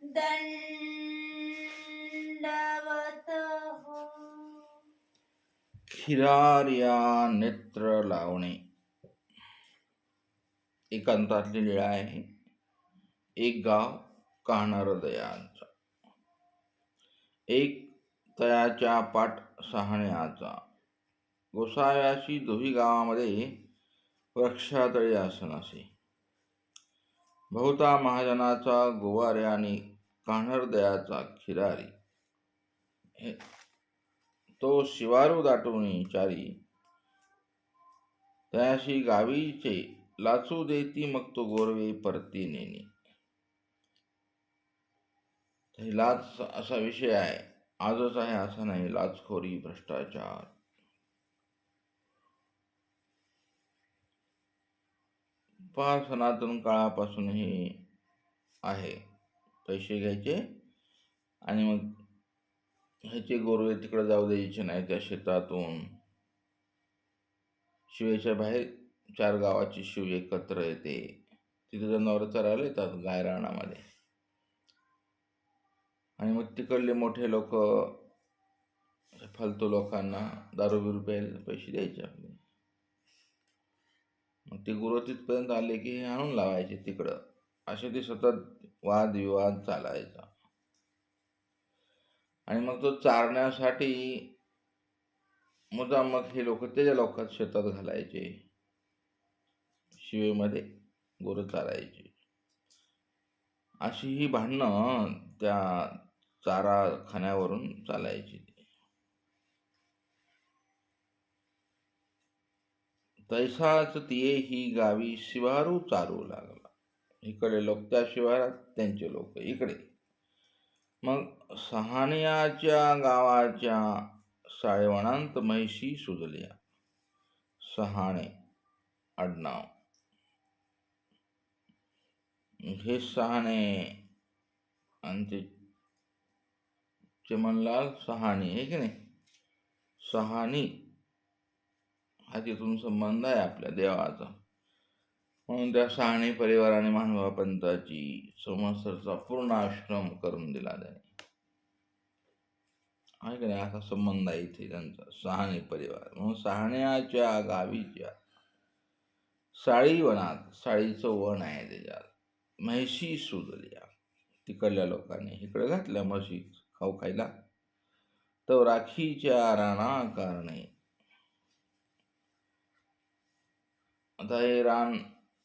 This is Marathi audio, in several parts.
दंडवत हो. खिरार्या नेत्र लावणे एकांतातली लीळा आहे. एक गाव काहणार दयाचा, एक तयाच्या पाठ सहाण्याचा. गोसाव्याशी दोही गावामध्ये वृक्षातळी आसन असे. बहुता महाजनाचा गोवारे आणि कान्हर दयाचा खिरारी. तो शिवारू दाटून चारी, त्याशी गावीचे लाचू देती मग तो गोरवे परती नेणे. लाच असा विषय आहे, आजच आहे असं नाही. लाचखोरी, भ्रष्टाचार, फार सनातन काळापासून हे आहे. पैसे घ्यायचे आणि मग ह्याचे गोरवे तिकडे जाऊ द्यायचे नाही. त्या शेतातून शिवेच्या बाहेर 4 गावाची शिव एकत्र येते, तिथे जनावर चरायला येतात गायरानामध्ये. आणि मग तिकडले मोठे लोक फालतू लोकांना दारू बिरू प्यायला पैसे द्यायचे आपले. मग ते गुरु तिथपर्यंत आले की हे आणून लावायचे तिकडं. असे ते सतत वादविवाद चालायचा. आणि मग तो चारण्यासाठी मुद्दाम मग हे लोक त्याच्या लोकात शेतात घालायचे, शिवेमध्ये गोरं चारायचे. अशी ही भांडणं त्या चारा खाण्यावरून चालायची. तैसाच तिये ही गावी शिवारू चारू लागला. इकडे लोक त्या शिवारात, त्यांचे लोक इकडे. मग सहाण्याच्या गावाच्या साळेवणांत म्हैशी सुजल्या. सहाणे आडनाव. हे सहाणे आणि ते चिमणलाल सहाणी आहे की नाही. सहाणी हा तिथून संबंध आहे आपल्या देवाचा. म्हणून त्या सहाणी परिवाराने महानुभाव पंथाची संवत्सरचा पूर्ण आश्रम करून दिला त्याने, आहे की नाही. असा संबंध आहे इथे त्यांचा सहाणी परिवार. म्हणून सहाण्याच्या गावीच्या साळी वनात, साळीचं वन आहे त्याच्यात, म्हैशी सुजल्या. तिकडल्या लोकांनी इकडे घातल्या म्हशी खाऊ खायला. तर राखीच्या राणा कारणे. आता हे रान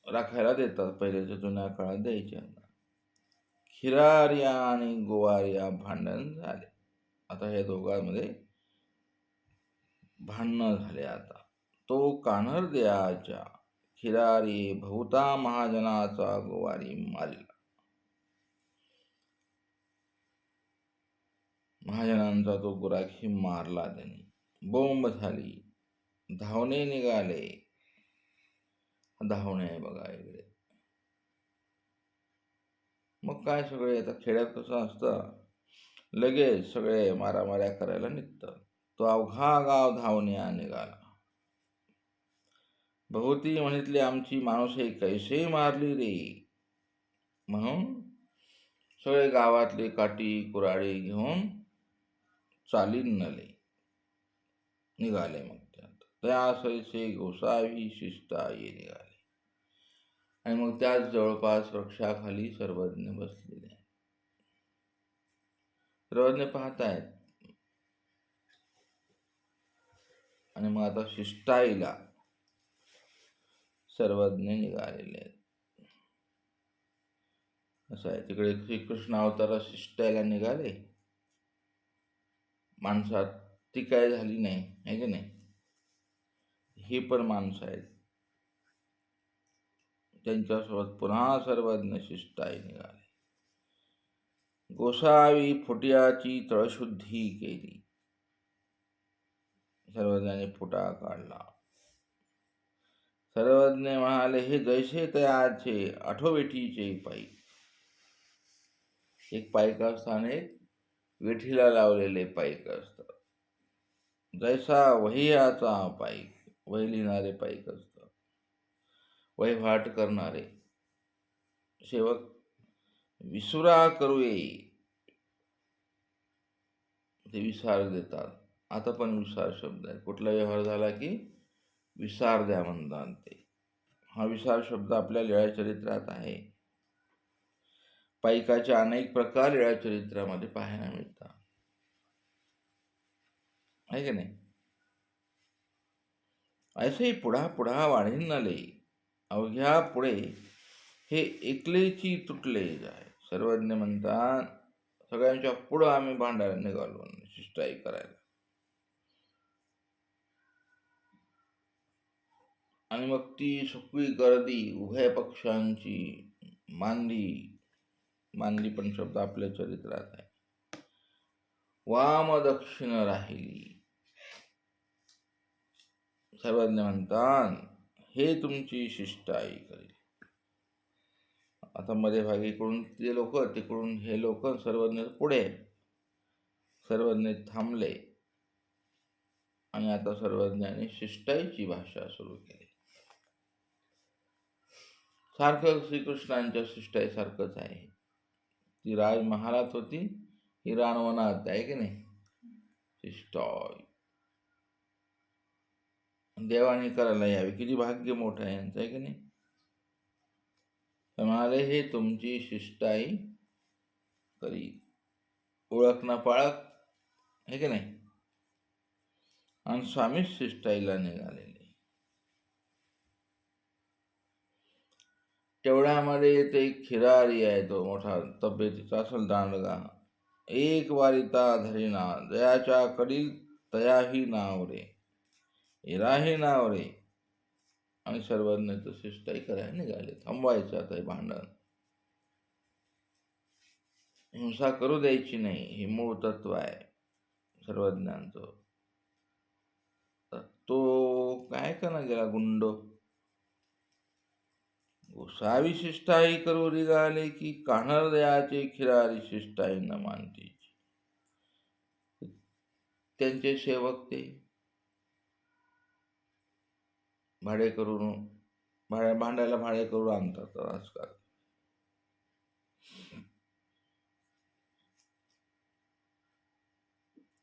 राखायला देतात, पहिल्याच्या जुन्या काळात द्यायचे. खिरार्या आणि गोवार्या भांडण झाले. आता हे दोघांमध्ये भांडणं झाले. आता तो कान्हर दयाच्या खिरारी बहुता महाजनाचा गोवारी मारिला. महाजनांचा तो गुराखी मारला त्याने. बोंब झाली, धावणे निघाले. धावणे आहे बघा इकडे. मग काय, सगळे आता खेड्यात कसं असतं, लगेच सगळे मारामाऱ्या करायला निघतात. तो अवघा गाव धावण्या निघाला. बहुती म्हणितले आमची माणूसे कैसे मारली रे. म्हणून सगळे गावातले काठी कुऱ्हाडी घेऊन चालीन निघाले. मग त्यासैसे गोसावी शिष्टा ये निघाले. आणि मग त्याच जवळपास वृक्षाखाली सर्वज्ञ बसलेले. सर्वज्ञ पाहतायत. आणि मग आता शिष्टाईला सर्वज्ञ निघालेले आहेत. असं आहे. तिकडे श्रीकृष्ण अवतारा शिष्टाईला निघाले. माणसात ती काय झाली नाही, आहे की नाही. ही पण माणसं आहेत. त्यांच्यासोबत पुन्हा सर्वज्ञ शिष्टाई निघाले. गोसावी फुट्याची तळशुद्धी केली. सर्वज्ञाने फुटा काढला. सर्वज्ञ म्हणाले, हे जैसे तयाचे आठोवेठीचे पाईक. एक पाईक असताना एक वेठीला लावलेले पाईक असतात. जैसा वहियाचा पाईक, वही लिहिणारे पाईक असतात, वहिवाट करणारे सेवक विसुरा करूये, ते विसार देतात. आता पण विसार शब्द आहे. कुठला व्यवहार झाला की विसार द्या म्हणतात ते. हा विसार शब्द आपल्या लीळाचरित्रात आहे. पाईकाचे अनेक प्रकार लीळाचरित्रामध्ये पाहायला मिळतात, आहे की नाही. ऐसे पुढा पुढा वाढीन आले, अवघ्या पुढे हे एकलेची तुटले जाय. सर्वज्ञ म्हणतात सगळ्यांच्या पुढं आम्ही भांडायला निघालो, शिष्टाई करायला. आणि मग ती सगळी गर्दी उभय पक्षांची मानली पण शब्द आपल्या चरित्रात आहे. वाम दक्षिण राहिली. सर्वज्ञ म्हणतात हे तुमची शिष्टाई करेल. आता मध्ये भागी इकडून ते लोक, तिकडून हे लोक, सर्वज्ञ पुढे. सर्वज्ञ थांबले आणि आता सर्वज्ञाने शिष्टाईची भाषा सुरू केली. सारखं श्रीकृष्णांच्या शिष्टाई सारखंच आहे. ती राजमहालात होती, ही रानवनात आहे की नाही. शिष्टाई देवाने करायला यावी, किती भाग्य मोठं आहे यांचं, आहे की नाही. म्हणाले हे तुमची शिष्टाई करी. ओळख ना पाळख, आहे की नाही. आणि स्वामीच शिष्टाईला निघालेले. तेवढ्यामध्ये ते खिरारी आहे, तो मोठा तब्येतीचा असेल दांडगा. एक वारिता धरीना, जयाच्या कडील तयाही नाव रे, इराही नाव रे. आणि सर्वज्ञ तर शिष्टाई करायला निघाले. थांबवायचं आता हे भांडण, हिंसा करू द्यायची नाही, हे मूळ तत्व आहे सर्वज्ञांचं. तो काय करा गेला गुंड. गोसावी शिष्टाई करू निघाले की कान्हर दयाचे खिरारी शिष्टाई न मानते. त्यांचे सेवक ते भाडे करून भांडायला भाडे करून आणतात आजकाल.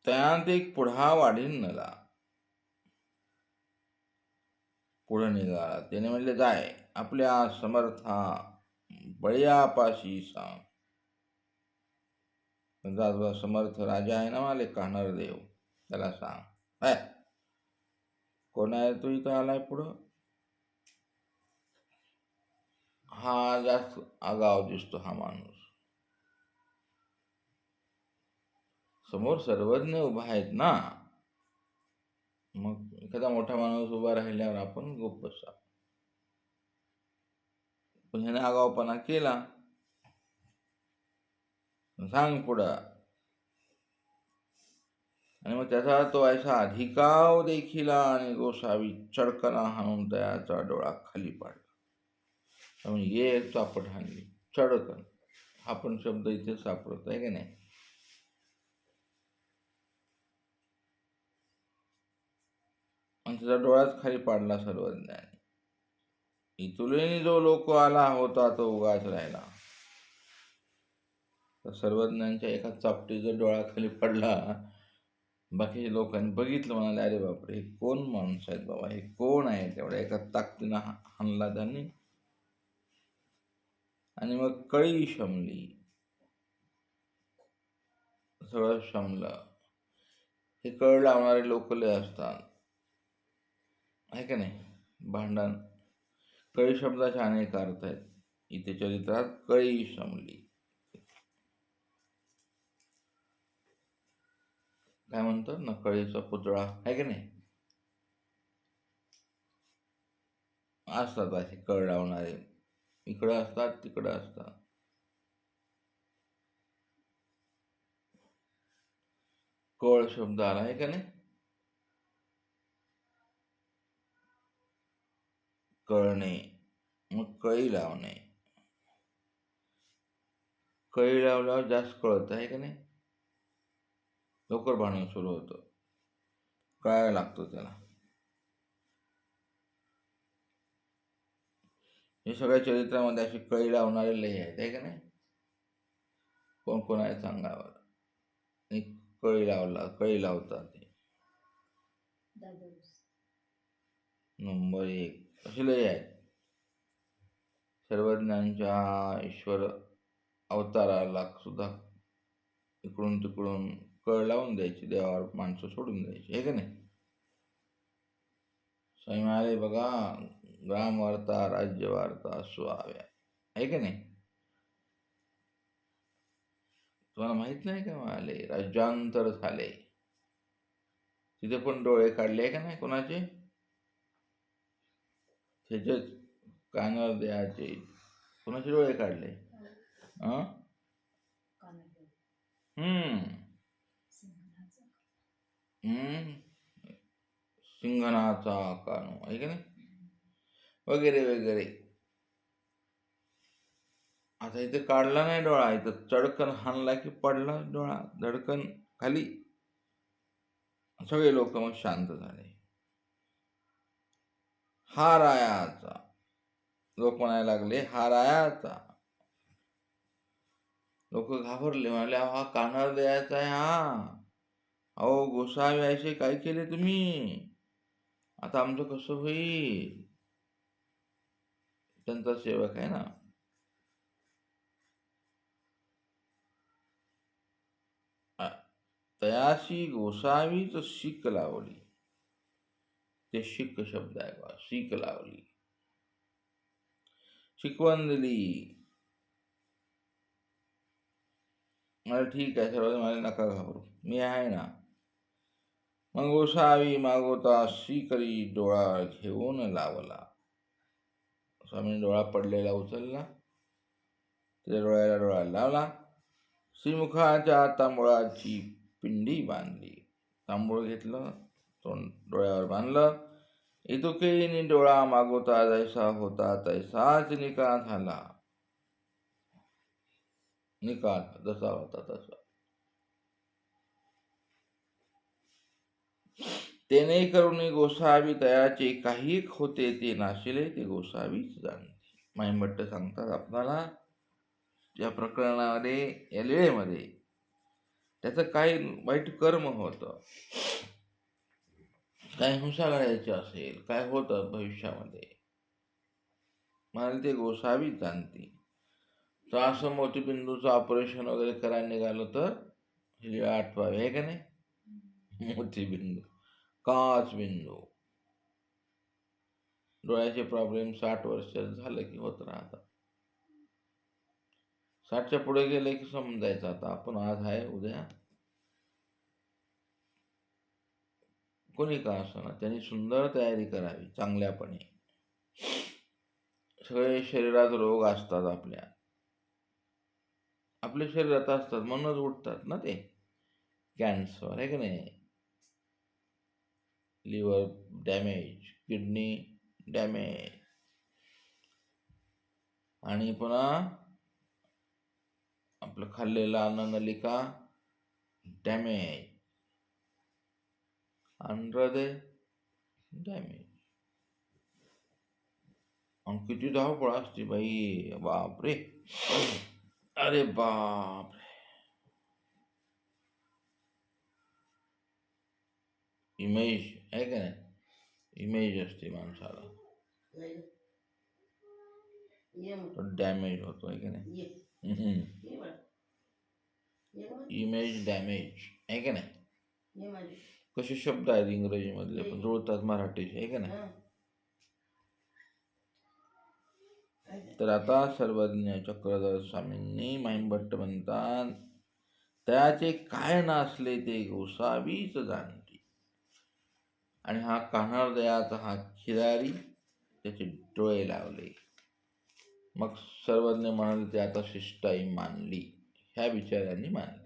त्यात एक पुढा वाढीन नला, पुढे निघाला. त्याने म्हणले जाय आपल्या समर्था बळयापाशी सांग. समर्थ राजा आहे ना माले कान्हर देव, त्याला सांग. हाय कोण आहे तू इथं आलाय पुढं. हा जास्त आगाव दिसतो हा माणूस. समोर सर्वज्ञ उभा आहेत ना, मग एखादा मोठा माणूस उभा राहिल्यावर आपण गप्प बसा. पण ह्याने आगावपणा केला. सांग पुढं. आणि मग त्याचा तो ऐसा अधिकाव देखील आणि गोसावी चडकना हाणून त्याचा डोळा खाली पाडला. ये चापट हाणली. चडकन हा पण शब्द इथे सापडत आहे की नाही. आणि त्याचा डोळाच खाली पाडला सर्वज्ञाने. इथुलेनी जो लोक आला होता तो उगाच राहिला. तर सर्वज्ञांच्या एका चापटीचा डोळा खाली पडला. बाकी लोकांनी बघितलं, म्हणाले अरे बापरे हे कोण माणूस आहेत बाबा, हे कोण आहे. तेवढ्या एका ताकदीनं हाणला त्यांनी. आणि मग कळी शमली, सगळं शमलं. हे कळ लावणारे लोक लय असतात, आहे का नाही. भांडण, कळी शब्दाचे अनेक अर्थ आहेत इथे चरित्रात. कळी शमली काय म्हणतो ना, कळीचा पुतळा, आहे की नाही. असतात असे कळ लावणारे, इकडे असतात तिकडे असतात. कळ शब्द आला आहे का नाही. कळणे, मग कळी लावणे. कळी लावल्यावर जास्त कळत आहे का नाही. लवकर भांडण सुरू होतं, कळायला लागतो त्याला. हे सगळ्या चरित्रामध्ये अशी कळी लावणारे लय आहेत, आहे का नाही. कोण कोण आहे सांगावर. एक कळी लावतात ते. नंबर 1 असे लय आहेत. सर्वज्ञांच्या ईश्वर अवताराला सुद्धा इकडून तिकडून कळ लावून द्यायची, देवावर माणसं सोडून द्यायची, आहे का नाही. स्वामी म्हणाले बघा, ग्रामवार्ता राज्यवार्ता सुहाव्या, आहे का नाही. तुम्हाला माहित नाही का म्हणाले, राज्यांतर झाले, तिथे पण डोळे काढले आहे का नाही कोणाचे, त्याच्याच कानावर द्यायचे, कोणाचे डोळे काढले. सिंहनाचा कानू, आहे का नाही, वगैरे वगैरे. आता इथे काढला नाही डोळा, इथं चडकन हाणला की पडला डोळा, धडकन खाली. सगळे लोक मग शांत झाले. हा रायाचा, लोक म्हणायला लागले हा रायाचा. लोक घाबरले, म्हणाले हा कानावर द्यायचा आहे हा. अहो गोसावी असे काय केले तुम्ही, आता आमचं कसं होईल. त्यांचा सेवक आहे ना. तयाशी गोसावीच शीक लावली, ते शीक शब्द आहे बा, शीक लावली, शिकवण दिली. मला ठीक आहे, सर्व मला नका घाबरू, मी आहे ना. मग गोसावी मागवता करी डोळा घेऊन लावला. स्वामी डोळा पडलेला उचलला, त्या डोळ्याला डोळा लावला. श्रीमुखाच्या तांबुळाची पिंडी बांधली, तांबूळ घेतलं, तोंड डोळ्यावर बांधलं. इतुकेनी डोळा मागवता जैसा होता तैसाच निकाल झाला. निकाल जसा होता तसा. तेने करुणी गोसावी तयाचे काही होते ते नाशिले, ते गोसावीच जाणते. माईभट्ट सांगतात आपल्याला या प्रकरणामध्ये, या लीळेमध्ये त्याचं काही वाईट कर्म होतं, काय हिंसा करायची असेल, काय होतं भविष्यामध्ये, मला ते गोसावीच जाणते. तर असं मोतीबिंदूचं ऑपरेशन वगैरे करायला निघालं तर हे आठवावे, आहे का नाही. मोतीबिंदू, काच बिंदू, डोळ्याचे प्रॉब्लेम 60 वर्ष झालं की होत राहतात. 60च्या पुढे गेले की समजायचं आता आपण आज आहे, उद्या कोणी का असणार, त्यांनी सुंदर तयारी करावी चांगल्यापणे. सगळे शरीरात रोग असतात, आपल्या शरीरात असतात, म्हणूनच उठतात ना ते. कॅन्सर, आहे का नाही, लिव्हर डॅमेज, किडनी डॅमेज, आणि पुन्हा आपलं खाल्लेलं अन्ननलिका डॅमेज, आणि हृदय डॅमेज. आणि किती धावपळ असते बाई, बापरे, अरे बाप. इमेज, आहे का नाही, इमेज असते माणसाला, तो डॅमेज होतो, आहे का नाही. इमेज डॅमेज, आहे का नाही. कसे शब्द आहेत इंग्रजीमधले पण जुळतात मराठीचे, आहे का नाही. तर आता सर्वज्ञ चक्रधर स्वामींनी माईभट्ट म्हणतात, त्याचे काय नसले ते गोसावीच जाणते. आणि हा कान्हार दयाचा हा खिलारी त्याचे डोळे लावले. मग सर्वज्ञ म्हणाले ते आता शिष्टाई मानली, ह्या विचारांनी मानली.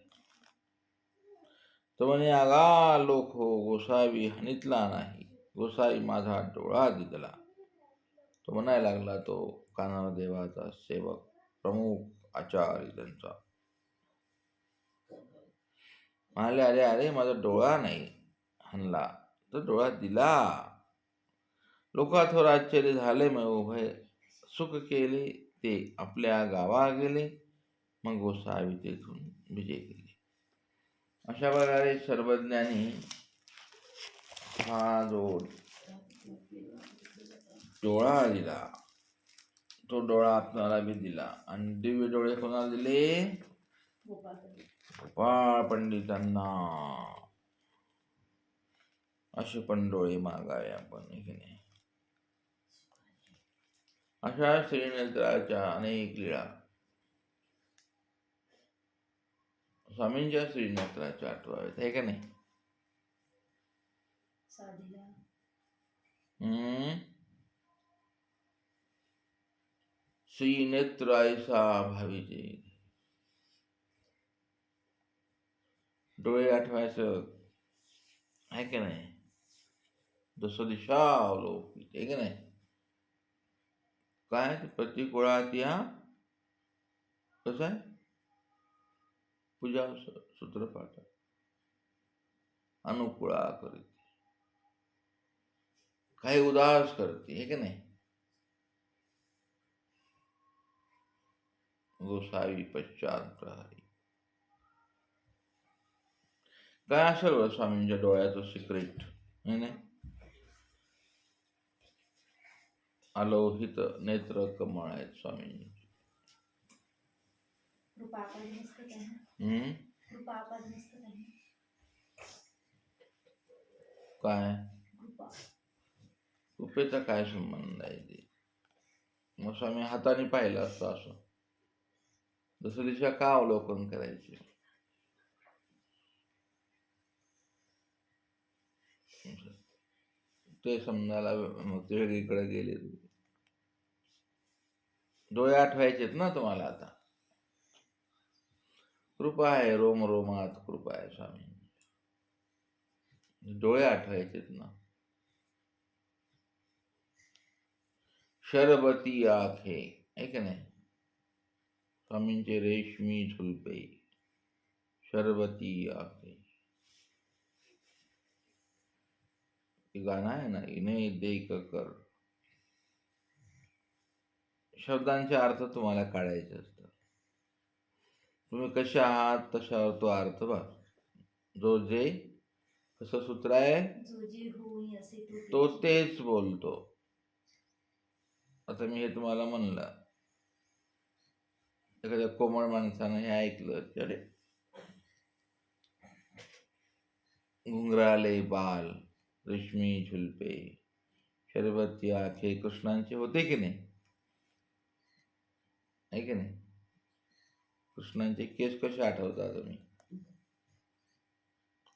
तो म्हणे आगा लोक हो, गोसावी हानीतला नाही, गोसावी माझा डोळा दिदला. तो म्हणायला लागला, तो कान्हार देवाचा सेवक, प्रमुख आचार्य त्यांचा. म्हणाले अरे अरे, माझा डोळा नाही हाणला, तर डोळा दिला. लोका थोर आश्चर्य झाले, मग उभय सुख केले, ते आपल्या गावा गेले. मग गोसावी तेथून विजय केली. अशा प्रकारे सर्वज्ञानी हा जो डोळा दिला तो डोळा आपणाला बी दिला. आणि दिव्य डोळे कोणाला दिले? गोपाळ पंडितांना. असे पण डोळे मागावे आपण, की नाही? अशा श्रीनेत्राच्या अनेक लीळा स्वामींच्या श्रीनेत्राच्या आठवाव्यात, आहे का नाही? श्रीनेत्र ऐसा भावीचे. डोळे आठवायचं, आहे का नाही? जसं दिशा अवलोकित, आहे का नाही? काय प्रतिकुळात या कसं आहे? पूजा सूत्रपाठ अनुकूळा करते, काही उदास करते, आहे का नाही? गोसावी पश्चात प्रहारी. काय असेल स्वामींच्या डोळ्याचं सिक्रेट, आहे नाही? अलोहित नेत्र कमळ आहेत स्वामींची. काय कृपेचा काय संबंध आहे ते? मग स्वामी हाताने पाहिलं असतं असं, जसं दिशा का अवलोकन करायचे? ते समजायला मग ते वेगळीकडे गेले. डोळे आठवायचेत ना तुम्हाला आता. कृपा आहे, रोम रोमात कृपा आहे स्वामी. डोळे आठवायचेत ना. शरबती आखे, आहे का नाही? स्वामींचे रेशमी झुलपे, शरबती आखे. गाणं आहे ना, इने देख कर. शब्दांचे अर्थ तुम्हाला काढायचे असतात. तुम्ही कसे आहात तशावर तो अर्थ बघ. जो जे कसं सूत्र आहे, तो तेच बोलतो. आता मी हे तुम्हाला म्हणलं, एखाद्या कोमळ माणसानं हे ऐकलं, अरे घुंगराले बाल, रेशमी झुलपे, शरबती आखे कृष्णांचे होते की नाही? आहे की नाही? कृष्णांचे केस कसे आठवता तुम्ही?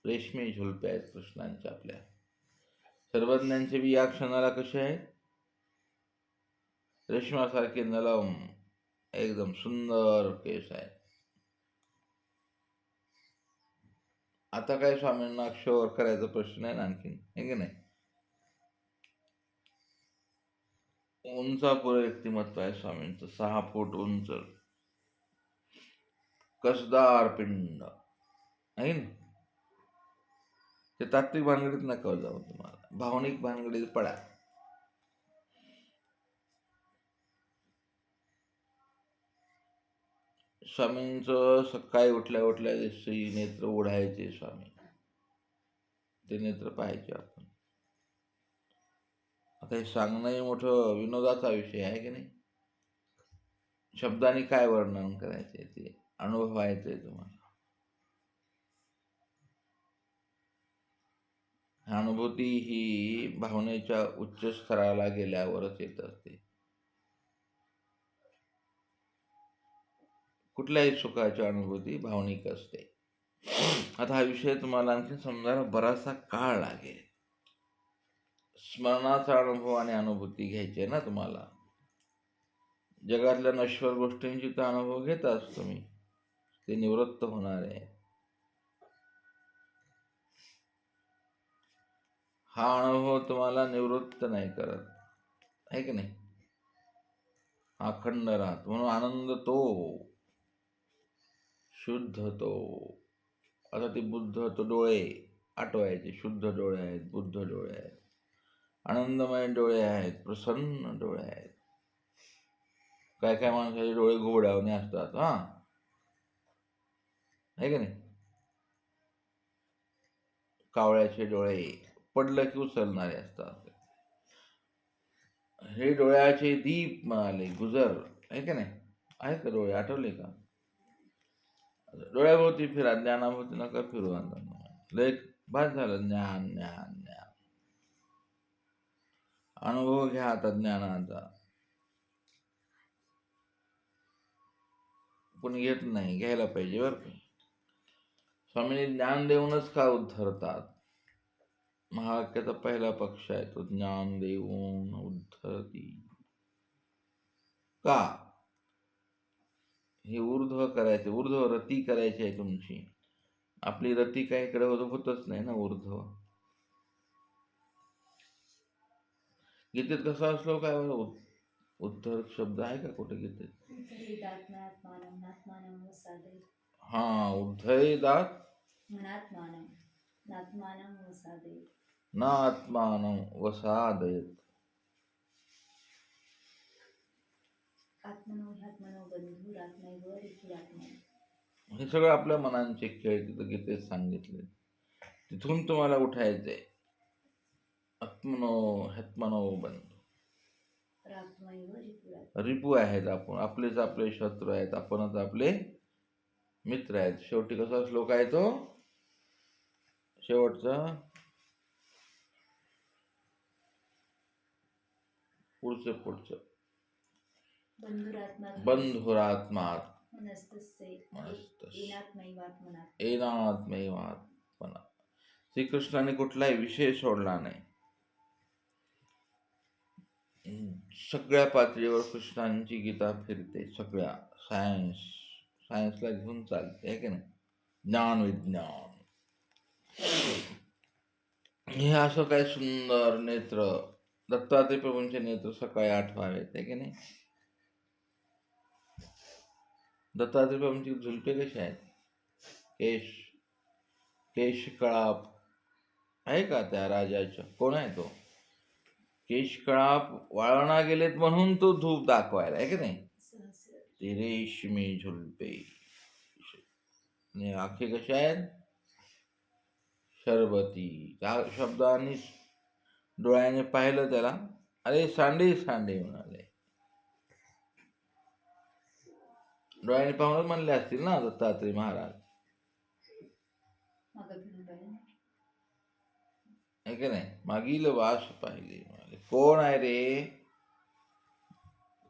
रेशमी झुलपे आहेत कृष्णांच्या. आपल्या सर्वज्ञांचे बी या क्षणाला कसे आहेत? रेशमासारखे नलम, एकदम सुंदर केस आहेत. आता काय स्वामींना अक्षर करायचा प्रश्न आहे ना आणखीन, आहे की नाही? उंचापुर व्यक्तिमत्व आहे स्वामींचं, 6 फूट उंच, कसदार पिंड, आहे ना? ते तात्विक भानगडीत नका जाऊ, तुम्हाला भावनिक भानगडीत पडा. स्वामींचं सकाळी उठल्या उठल्या श्री नेत्र उघडायचे स्वामी, ते नेत्र पाहायचे आपण. आता हे सांगणंही मोठं विनोदाचा विषय आहे की नाही? शब्दांनी काय वर्णन करायचे, ते अनुभवायचंय तुम्हाला. अनुभूती ही भावनेच्या उच्च स्तराला गेल्यावरच येत असते. कुठल्याही सुखाची अनुभूती भावनिक असते. आता हा विषय तुम्हाला आणखी समजायला बराचसा काळ लागेल. स्मरणाचा अनुभव आणि अनुभूती घ्यायची आहे ना तुम्हाला. जगातल्या नश्वर गोष्टींची तर अनुभव घेताच तुम्ही, ते निवृत्त होणार आहे. हा अनुभव तुम्हाला निवृत्त नाही करत, आहे की नाही? हा अखंड राहतो. म्हणून आनंद तो, शुद्ध तो. आता ते बुद्ध, तो डोळे आठवायचे, शुद्ध डोळे आहेत, बुद्ध डोळे आहेत, आनंदमय डोळे आहेत, प्रसन्न डोळे आहेत. काय काय माणसाचे डोळे घुबडावणे असतात. आहे का नाही? कावळ्याचे डोळे पडलं की उचलणारे असतात. हे डोळ्याचे दीप मिळाले गुजर, आहे का नाही? आहेत का डोळे? आठवले का? डोळ्याभोवती फिरा, ज्ञानाभोवती नका फिरू. लय बाद झालं. ज्ञान ज्ञान ज्ञान. अनुभव घ्या आता ज्ञानाचा. कोणी घेत नाही, घ्यायला पाहिजे बरं का. स्वामींनी ज्ञान देऊनच का उद्धरतात? महावाक्याचा पहिला पक्ष आहे तो, ज्ञान देऊन उद्धरती. का? हे ऊर्ध्व करायचे, ऊर्ध्व रती करायची आहे तुमची. आपली रती काही इकडे होतच नाही ना ऊर्ध्व. गीतेत कसा श्लोक आहे बरं? उद्धर शब्द आहे का कुठे गीतेत? हा, उद्धरेदात न आत्मानं वसादयेत. हे सगळं आपल्या मनांचे खेळ तिथं गीतेत सांगितले. तिथून तुम्हाला उठायचंय. आत्मनो ह्यात्मनो बंधू. रिपू आहेत आपण, आपलेच आपले शत्रू आहेत, आपणच आपले मित्र आहेत. शेवटी कसा श्लोक आहे तो शेवटचा? पुढचं बंधुरात्मा एनात्मैवात्मना. श्रीकृष्णाने कुठलाही विषय सोडला नाही. सगळ्या पातळीवर कृष्णांची गीता फिरते. सगळ्या सायन्सला घेऊन चालते, आहे की नाही? ज्ञान विज्ञान हे असं काय सुंदर नेत्र. दत्तात्रय प्रभूंचे नेत्र सकाळी आठवावेत, आहे की नाही? दत्तात्रय प्रभूंची झुलपे कसे आहेत? केश कळाप आहे का त्या राजाच्या? कोण आहे तो? केश कळाप वाळवणा गेलेत म्हणून तो धूप दाखवायला, आहे की नाही? ते रेशमी झुलपे. आखे कशा आहेत? शरबती. त्या शब्दाने डोळ्याने पाहिलं त्याला, अरे सांडे सांडे म्हणाले. डोळ्याने पाहूनच म्हणले असतील ना दत्तात्रय महाराज, आहे की नाही? मागील वास पाहिले. कोण आहे रे?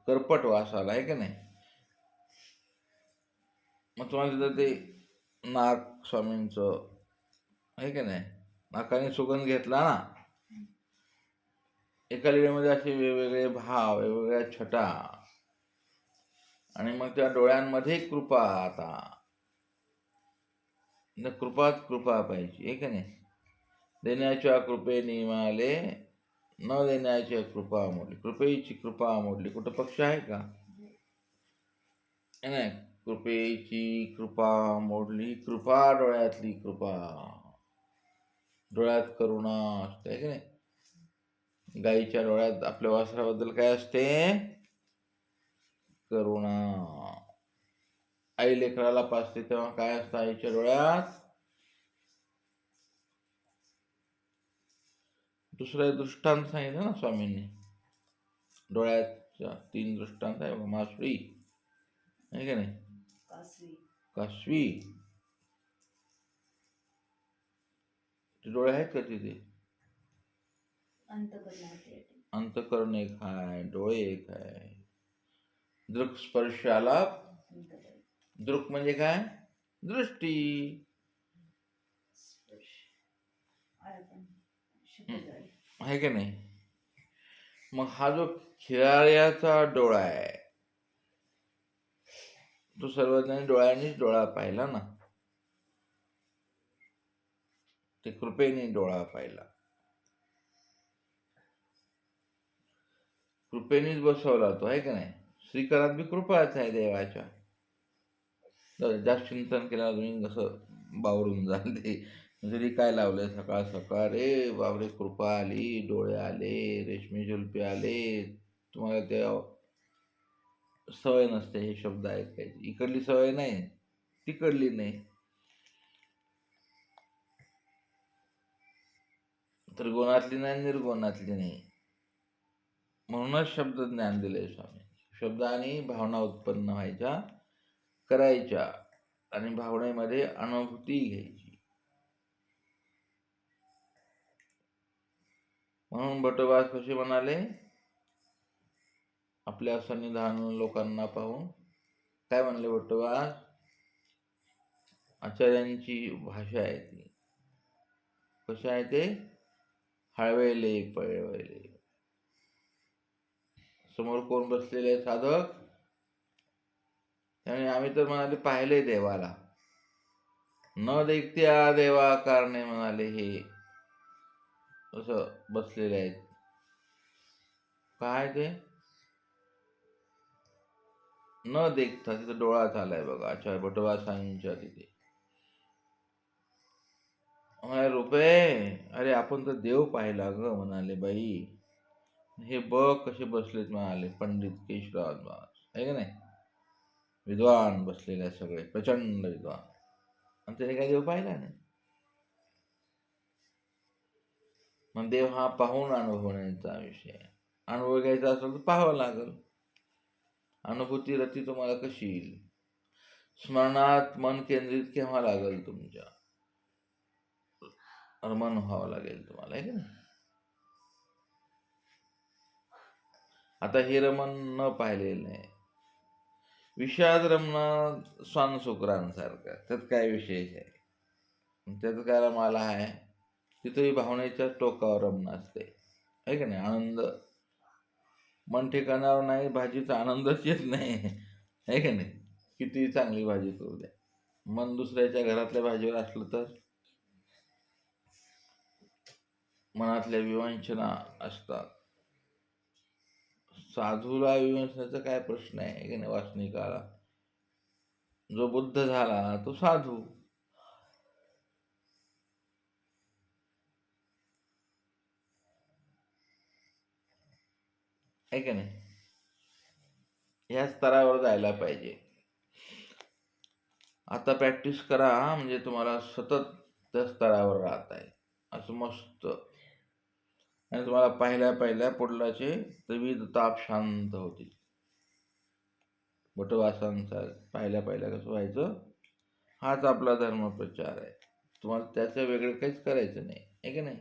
करपट वास आला, आहे की नाही? मग तुम्हाला तिथं ते नाग स्वामींचं, आहे की नाही? नाकाने सुगंध घेतला ना, एका लिळेमध्ये असे वेगवेगळे भाव, वेगवेगळ्या छटा, आणि मग त्या डोळ्यांमध्ये कृपा. आता कृपाच कृपा पाहिजे, आहे की नाही? देण्याच्या कृपेने मिळाले, न देण्याच्या कृपा मोडली. कृपेची कृपा मोडली. कुठं पक्ष आहे का? नाही. कृपेची कृपा मोडली. कृपा डोळ्यातली कृपा. डोळ्यात करुणा असते, आहे की नाही? गाईच्या डोळ्यात आपल्या वासराबद्दल काय असते? करुणा. आई लेकराला पाजते तेव्हा काय असतं आईच्या डोळ्यात? दुसरा दृष्टांत सांगितलं ना स्वामींनी. डोळ्याच्या 3 दृष्टांत आहे. मासळी, आहे की नाही? कासवी. डोळे आहेत का तिथे? अंतकरण एक आहे, डोळे एक आहे. दृक स्पर्शाला. दृक म्हणजे काय? दृष्टी. आहे की नाही? मग हा जो खिळाळ्याचा डोळा आहे, तो सर्वज्ञानी डोळ्यांनीच डोळा पाहिला ना. ते कृपेने डोळा पाहिला, कृपेनेच बसवला तो, आहे की नाही? श्रीकरात बी कृपाच आहे देवाच्या. जास्त चिंतन केल्यावर तुम्ही कसं बावरून जाल. ते जरी काय लावलंय सकाळ सकाळ, रे बापरे कृपा आली, डोळे आले, रेशमी झुलपे आले. तुम्हाला ते सवय नसते हे शब्द ऐकायची. इकडली सवय नाही, तिकडली नाही. त्रिगुणातली नाही, निर्गुणातली नाही. म्हणूनच शब्द ज्ञान दिले स्वामी. शब्दाने भावना उत्पन्न व्हायच्या, करायच्या आणि भावनेमध्ये अनुभूती घ्यायची. म्हणून बटोबा कसे म्हणाले, आपल्या सन्निधान लोकांना पाहून काय म्हणले बटोबा? आचार्यांची भाषा आहे ती. कशा आहे ते? हळवेले पळवेले. समोर कोण बसलेले साधक? त्याने आम्ही तर म्हणाले पाहिले देवाला. न देखत्या देवा कारणे म्हणाले हे असं बसलेले आहेत. काय ते? न देखता, तिथं डोळा झालाय बघा आचार्य बटोबा साईंच्या तिथे. रुपये, अरे आपण तर देव पाहिला ग म्हणाले. बाई हे बघ कसे बसलेत म्हणाले पंडित केशवराज महाराज, आहे का नाही? विद्वान बसलेले सगळे, प्रचंड विद्वान. आणि त्याने काही देव पाहिला नाही. मग देव हा पाहून अनुभवण्याचा विषय आहे. अनुभव घ्यायचा असेल तर पाहावं लागल. अनुभूती रती तुम्हाला कशी येईल? स्मरणात मन केंद्रित केव्हा लागेल? तुमच्या रमण व्हावं लागेल तुम्हाला, आहे की नाही? आता हे रमण न पाहिलेलं नाही. विषाद रमण स्वानसुकरांसारखं, त्यात काय विशेष आहे? त्याचं काय रमाला आहे? तिथेही भावनेच्या टोकावर रमण असते, आहे की नाही? आनंद मन ठिकाणावर नाही, भाजीचा आनंदच येत नाही, आहे की नाही? किती चांगली भाजी करू द्या, मन दुसऱ्याच्या घरातल्या भाजीवर असलं तर मनातल्या विवंचना असतात. साधूला विवंचनाचा काय प्रश्न आहे की नाही? वासनिकाला. जो बुद्ध झाला तो साधू. आहे की नाही? ह्या स्तरावर जायला पाहिजे. आता प्रॅक्टिस करा, म्हणजे तुम्हाला सतत त्या स्तरावर राहत आहे असं मस्त. आणि तुम्हाला पहिल्या पुढलाचे त्रिविध ताप शांत होतील. बटवासांचा पहिल्या कसं व्हायचं? हाच आपला धर्मप्रचार आहे. तुम्हाला त्याचं वेगळं काहीच करायचं नाही, आहे की नाही?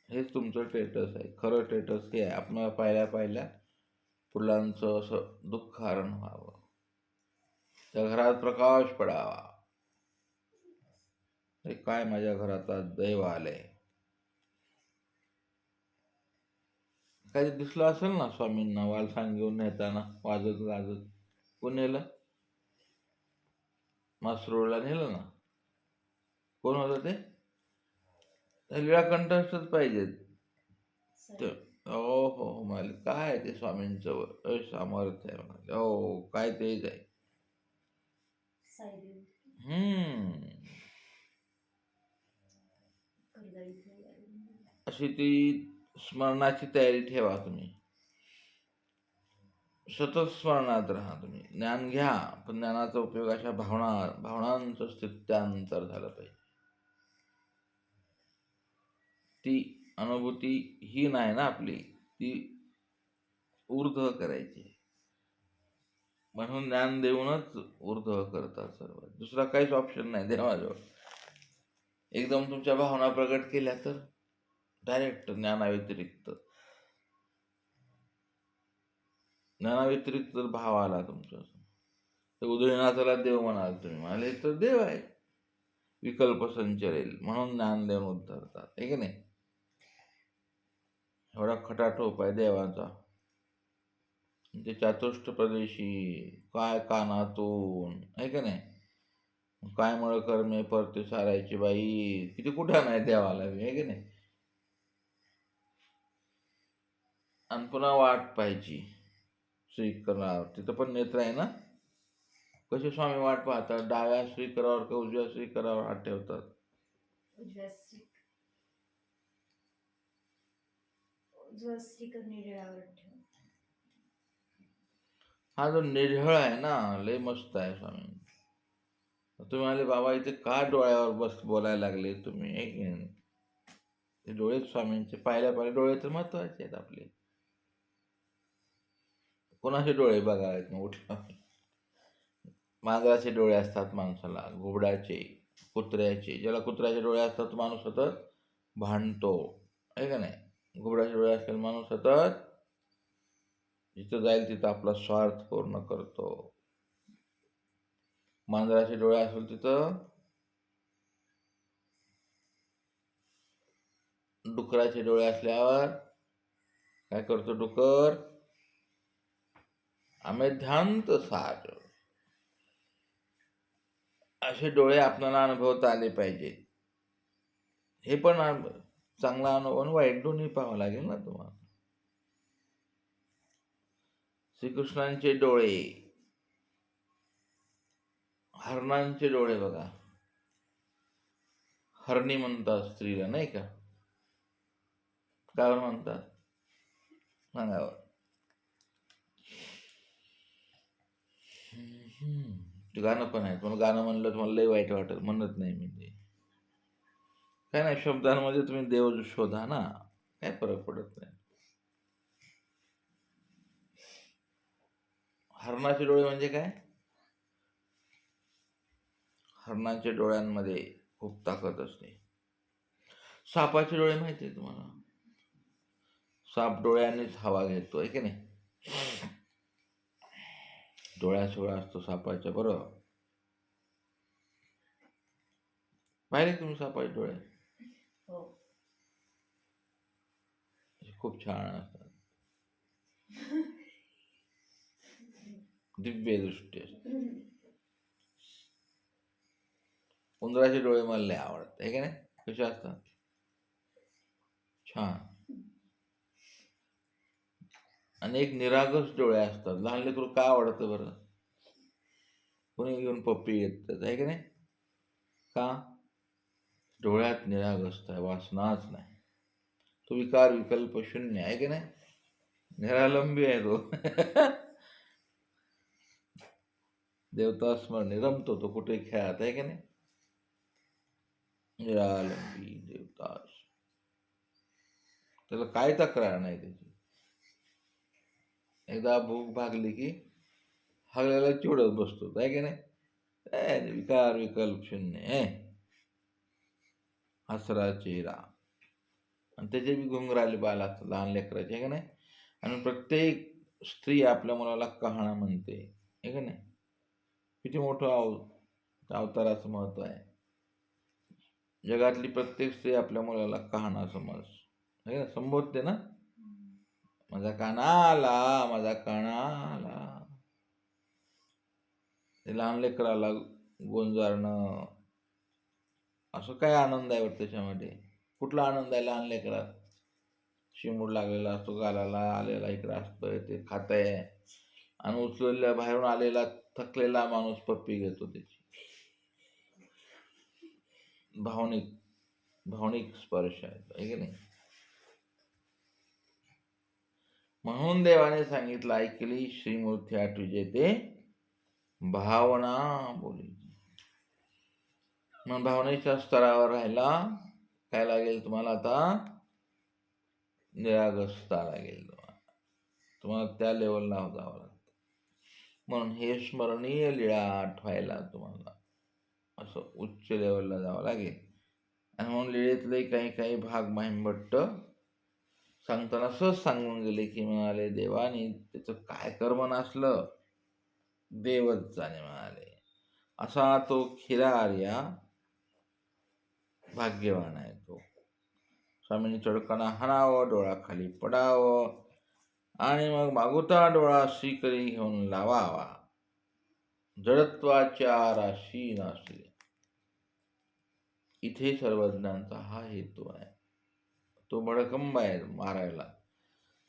हेच तुमचं स्टेटस आहे. खरं स्टेटस हे आहे, आपल्याला पहिल्या फुलांचं असं दुःख हरण व्हावं, त्या घरात प्रकाश पडावा. काय माझ्या घरात आज दैव आलंय. काही दिसलं असेल ना स्वामींना वालसांग घेऊन नेताना वाजत गाजत. कोण नेलं? मासरोळला नेलं ना. कोण होतं ते? लीळा कंठस्थच पाहिजेत. हो हो म्हणाले, काय ते स्वामींचं सामर्थ्य आहे म्हणाले. हो काय तेच आहे. अशी ती स्मरणाची तयारी ठेवा तुम्ही. सतत स्मरणात राहा तुम्ही. ज्ञान घ्या, पण ज्ञानाचा उपयोग अशा भावनांचं स्थित्यांतर झालं पाहिजे. ती अनुभूती ही नाही ना आपली, ती ऊर्ध्व करायची. म्हणून ज्ञान देऊनच ऊर्ध्व करतात सर्व. दुसरा काहीच ऑप्शन नाही देवाजवळ. एकदम तुमच्या भावना प्रकट केल्या तर डायरेक्ट ज्ञानाव्यतिरिक्त जर भाव आला तुमचा तर उदयनाथाला देव म्हणाल तुम्ही, म्हणाले तर देव आहे. विकल्प संचरेल म्हणून ज्ञान देऊन उद्धारतात, आहे की नाही? एवढा खटाटोप आहे देवाचा. ते चातुष्ट प्रदेशी काय कानातून, आहे का नाही? काय मळ कर्मे परते सारायची बाई, किती कुठं नाही देवाला, आहे की नाही? आणि पुन्हा वाट पाहिजे श्रीकरावर. तिथं पण नेत्र आहे ना. कसे स्वामी वाट पाहतात? डाव्या श्रीकरावर का उजव्या श्रीकरावर हात ठेवतात? हा जो निर्झळ आहे ना, लय मस्त आहे स्वामी. तुम्ही म्हणाले बाबा इथे का डोळ्यावर बस बोलायला लागले तुम्ही, हे की नाही? ते डोळे स्वामींचे पाहिल्या डोळे तर महत्वाचे आहेत आपले. कोणाचे डोळे बघावेत मग उठला? मांजराचे डोळे असतात माणसाला, घुबडाचे, कुत्र्याचे. ज्याला कुत्र्याचे डोळे असतात तो माणूस सतत भांडतो, आहे का नाही? घुबडाचे डोळे असतील माणूस सतत जिथं जाईल तिथं आपला स्वार्थ पूर्ण करतो. मांजराचे डोळे असेल तिथं डुकराचे डोळे असल्यावर काय करतो डुकर? अमेध्यांत सार. असे डोळे आपल्याला अनुभवता आले पाहिजे. हे पण चांगला अनुभव आणि वाईट दोन्ही पाहावं लागेल ना तुम्हाला. श्रीकृष्णांचे डोळे, हरणांचे डोळे बघा. हरणी म्हणतात स्त्रीला, नाही का? काय म्हणतात सांगावं? ते गाणं पण आहे, पण गाणं म्हणलं तुम्हाला लय वाईट वाटत, म्हणत नाही मी ते. काय नाही, शब्दांमध्ये तुम्ही देव शोधा ना, काय फरक पडत नाही. हरणाचे डोळे म्हणजे काय? हरणाच्या डोळ्यांमध्ये खूप ताकद असते. सापाचे डोळे माहिती आहे तुम्हाला? साप डोळ्यांनीच हवा घेतो, आहे की नाही? डोळ्याशिवाय असतो सापाच्या, बरोबर? पाहिले तुम्ही सापाचे डोळे? खूप छान असतात, दिव्य दृष्टी असते. उंदराचे डोळे मला लय आवडतात, आहे की नाही? कसे असतात? छान. आणि एक निरागस डोळे असतात. लहान लेकरू का आवडतं बरं? कोणी घेऊन पप्पी घेतात, आहे की नाही? का? डोळ्यात निरागसता आहे, वासनाच नाही. तो विकार विकल्प शून्य, आहे की नाही? निरालंबी आहे तो. देवता स्मरणे रमतो तो कुठे खेळात, आहे की नाही? निरालंबी देवता, त्याला काय तक्रार नाही त्याची. एकदा भूक भागली की हगल्याला चिवडत बसतो, आहे की नाही? विकार विकल्प शून्य, हसरा चेहरा. आणि त्याचे बी घुंगराले बाल असतात लहान लेकराचे, आहे का नाही? आणि प्रत्येक स्त्री आपल्या मुलाला कहाणा म्हणते, आहे का नाही? किती मोठं अवताराचं महत्व आहे. जगातली प्रत्येक स्त्री आपल्या मुलाला कहाणा संबोधते ना. माझा काना आला, माझा काना आला. ते लहान लेकराला गोंजारणं, असं काय आनंद आहे वाटतं त्याच्यामध्ये? कुठला आनंद आहे लहान लेकरात? शिमूड लागलेला असतो गालाला, आलेला इकडं असतोय, ते खात आहे. आणि उचललेला बाहेरून आलेला थकलेला माणूस पप्पी घेतो त्याची. भावनिक भावनिक स्पर्श आहे की नाही? म्हणून देवाने सांगितलं, ऐकली श्रीमूर्ती आठविजे ते भावना बोली. मग भावनेच्या स्तरावर राहायला काय लागेल तुम्हाला? आता निरागसता लागेल तुम्हाला त्या लेवलला जावं लागतं. म्हणून हे स्मरणीय लीळा आठवायला तुम्हाला असं उच्च लेवलला जावं लागेल. आणि म्हणून लीळेतले काही काही भाग महिमभट्ट सांगताना सहज सांगून गेले की म्हणाले, देवानी त्याचं काय कर्म नसलं, देवच जाणे म्हणाले. असा तो खिरा आर्या भाग्यवान आहे तो. स्वामींनी चळकणा हाणावं, डोळा खाली पडावं आणि मग मागुता डोळा श्रीकरी घेऊन लावावा. जडत्वाच्या राशी नाशी. इथे सर्वज्ञांचा हा हेतू आहे. तो भडकंब आहे मारायला.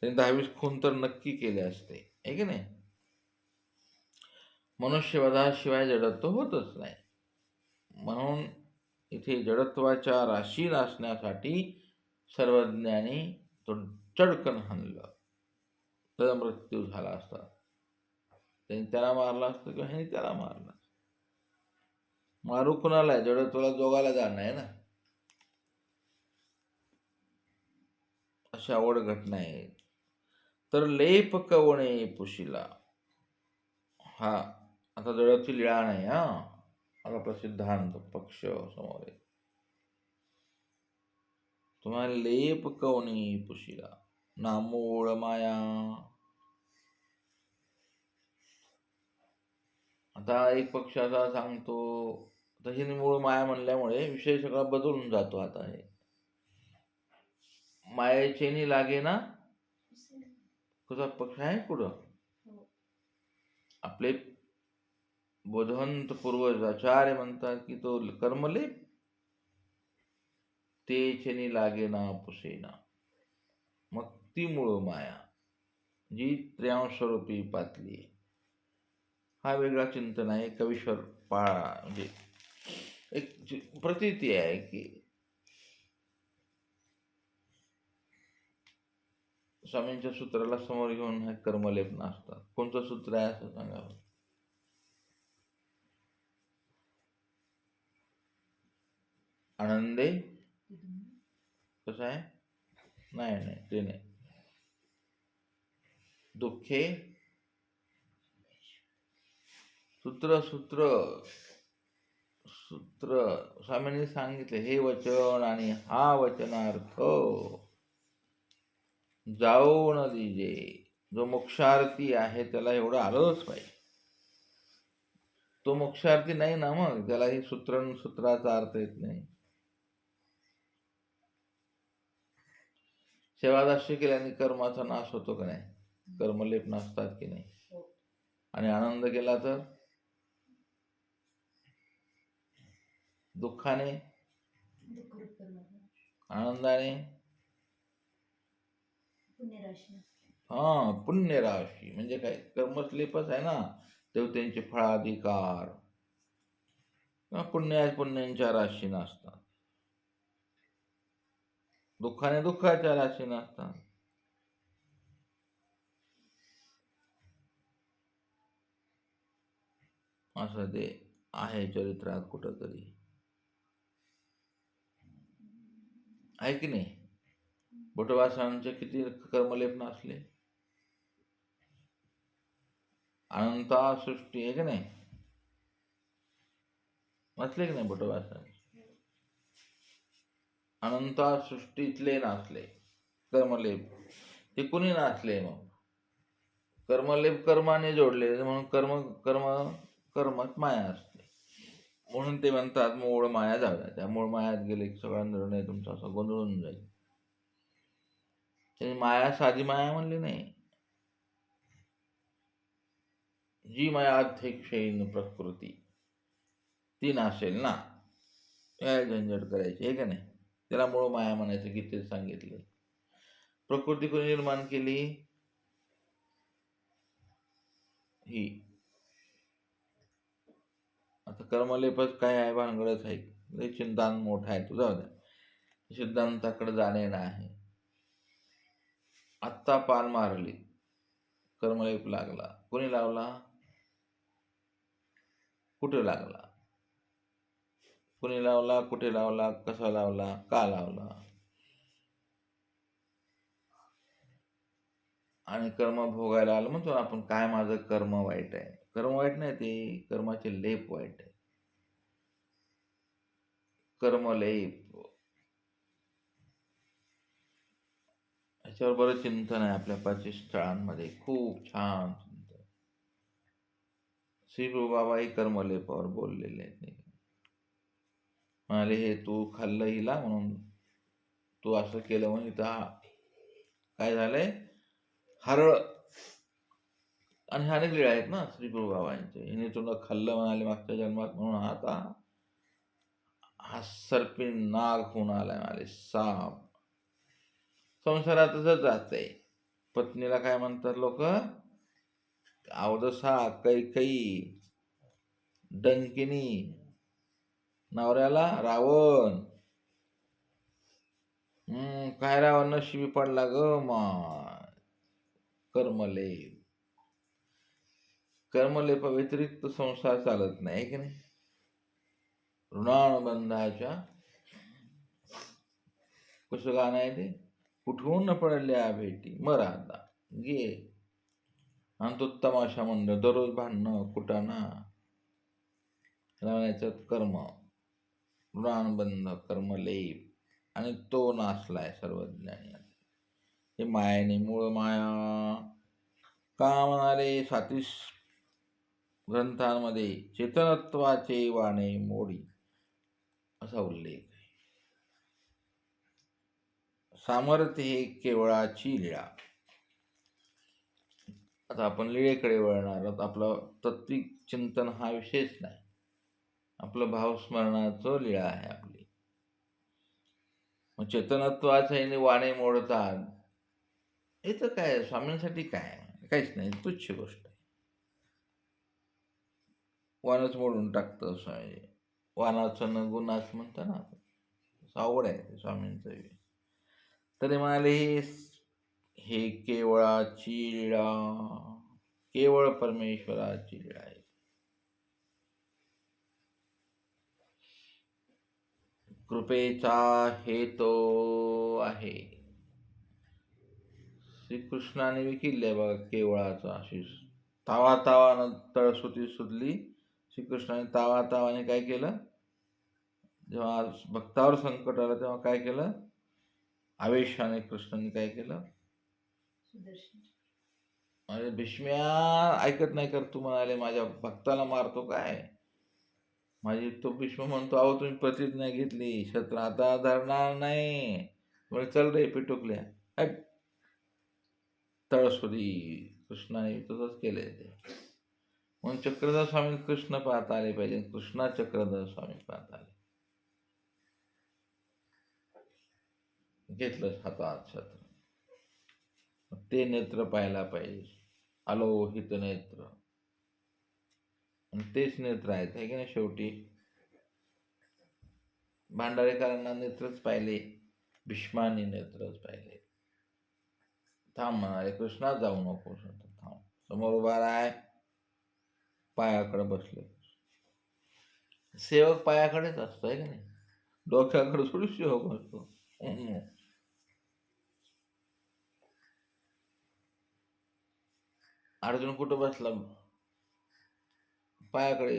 त्यांनी 10-20 खून तर नक्की केले असते, आहे की नाही? मनुष्यवधाशिवाय जडत्व होतच नाही. म्हणून इथे जडत्वाच्या राशी नाशण्यासाठी सर्वज्ञानी तो चडकन हाणलं, तर मृत्यू झाला असता. त्यांनी त्याला मारला असतं किंवा ह्याने त्याला मारला. मारू कुणाला आहे? जेवढं तुला दोघाला जाणं आहे ना. अशा आवड घटना आहे. तर लेप कवणे पुशिला. हा आता जळती लिळा नाही. हा आता प्रसिद्धांत पक्ष समोर आहे. तुम्हाला लेप कवणी पुशिला नामूळ माया. आता एक पक्ष असा सांगतो, तशी मूळ माया म्हणल्यामुळे विषय सगळा बदलून जातो. आता हे मायेचेनी लागे ना कसा पक्ष आहे कुठं. आपले बोधवंत पूर्वज आचार्य म्हणतात की तो कर्मलेप तेचेनी लागे ना पुसेना. मग ती मूळ माया जी त्र्यांशरूपी पातली. हा वेगळा चिंतन आहे. कवीश्वर पाळा म्हणजे एक प्रतीती आहे की स्वामींच्या सूत्राला समोर घेऊन हे कर्मलेप नाचतात. कोणतं सूत्र आहे असं सांगावं. आनंदे कसं आहे? नाही ते नाही. दुःखे सूत्र सूत्र सूत्र स्वामींनी सांगितले हे वचन आणि हा वचनार्थ जाऊ न दिजे. जो मोक्षार्थी आहे त्याला एवढं आलंच पाहिजे. तो मोक्षार्थी नाही ना, मग त्याला ही सूत्राचा अर्थ येत नाही. सेवादास्य केल्याने कर्माचा नाश होतो का नाही? कर्मलेप नसतात की नाही? आणि आनंद केला तर दुःखाने, आनंदाने पुण्यराशी. म्हणजे काय? कर्मस्लेपच आहे ना. देवतेंचे फळाधिकार पुण्यांच्या राशी नसतात. दुःखाने दुःखाच्या राशी नसतात. असं ते आहे चरित्रात कुठंतरी, आहे की नाही? बोटवासांचे किती कर्मलेप नसले. अनंता सृष्टी आहे की नाही? नसले की नाही बोटवासा? अनंता सृष्टीतले नाचले कर्मलेप. ते कुणी नाचले? मग कर्मलेप कर्माने जोडले म्हणून कर्मात माया असते. म्हणून ते म्हणतात मूळ माया जाऊया. त्या मूळ मायात गेले की सगळा निर्णय तुमचा असा गोंधळून जाईल. त्याची माया साधी माया म्हणली नाही. जी मायाध्यक्षेन प्रकृती ती नासेल ना. काय झंझट करायची आहे का नाही? त्याला मूळ माया म्हणायचं. गीतेत सांगितले. प्रकृती कोणी निर्माण केली? ही. आता कर्मलेपच काय आहे? भानगडच आहे. चिंतान मोठा आहे. तुझा सिद्धांताकडे जाणे आहे. आत्ता पान मारली, कर्मलेप लागला. कोणी लावला? कुठे लागला? कोणी लावला? कुठे लावला? कसा लावला? का लावला? आणि कर्म भोगायला आलं म्हणतो आपण, काय माझं कर्म वाईट आहे. कर्म वाईट नाही, ते कर्माचे लेप वाईट आहे. कर्मलेप याच्यावर बरं चिंतन आहे आपल्या 25 स्थळांमध्ये. खूप छान चिंतन. श्री बाबाही कर्मलेपावर बोललेले आहेत. म्हणाले हे तू खाल्लं हिला म्हणून, तू असं केलं म्हणून इथं काय झालंय? हरळ आणि अनेक लीळा आहेत ना श्री बाबांचे. हिने तुला खाल्लं म्हणाले मागच्या जन्मात म्हणून आता हा सर्पी नाग होऊन आलाय म्हणाले, साप. संसारातच जाते. पत्नीला काय म्हणतात लोक? अवदसा, कैकई, डंकिनी. नवऱ्याला रावण. काय रावण नशिबी पडला ग माय. कर्मलेप. कर्मलेपा व्यतिरिक्त संसार चालत नाही की नाही? ऋणानुबंधाच्या कसं गाणं आहे ते, कुठून पडल्या भेटी मग राहता गे, आणि तो तमाशा मंडळ दररोज भांडणं कुटाणा लावण्याचं कर्म, ऋणानुबंध कर्मलेप, आणि तो नाचलाय सर्वज्ञानी. हे मायाने मूळ माया का म्हणाले 37 ग्रंथांमध्ये चेतनत्वाचे वाणे मोडी असा उल्लेख आहे. सामर्थ्य हे केवळाची लीळा. आता आपण लीळेकडे वळणार आहोत. आपलं तत्विक चिंतन हा विषयच नाही, आपलं भावस्मरणाचं लीळा आहे आपली. मग चेतनत्वाचे वाणे मोडतात, हे तर काय स्वामींसाठी काय, काहीच नाही, तुच्छ गोष्ट आहे. वानच मोडून टाकतं स्वामी, वानाचं न गुणाच म्हणता ना, आवड आहे स्वामींचं. तरी म्हणाले हे केवळाची लीळा, केवळ परमेश्वराची लीळा आहे. कृपेचा हेतो आहे. श्रीकृष्णाने विकिले बघा केवळाचा आशिष. तावा तावानं तळसुती सुधली. श्रीकृष्णाने तावा तावाने काय केलं, जेव्हा भक्तावर संकट आलं तेव्हा काय केलं, आवेशाने कृष्णाने काय केलं, अरे भीष्म्या ऐकत नाही कर तू, म्हणाले माझ्या भक्ताला मारतो काय. माझी तो भीष्म म्हणतो, अहो तुम्ही प्रतिज्ञा घेतली शस्त्र आता धरणार नाही, म्हणजे चल रे पिटुकल्या. तळसुदी कृष्णाने तसंच केलंय ते. म्हणून चक्रधर स्वामी कृष्ण पाहता आले पाहिजे, कृष्णा चक्रधर स्वामी पाहता आले. घेतलं हातात छत्र, ते नेत्र पाहायला पाहिजे, अलोहित नेत्र, आणि तेच नेत्र आहेत आहे की नाही. शेवटी भांडारेकरांना नेत्रच पाहिले, भीष्मानी नेत्रच पाहिले. थांब म्हणाले कृष्णा, जाऊ नको, थांब, समोर उभा राय, पायाकडे बसले. सेवक पायाकडेच असतो आहे की नाही, डोक्याकडे थोडी सेवक असतो. अर्जुन कुठं बसला, पायाकडे.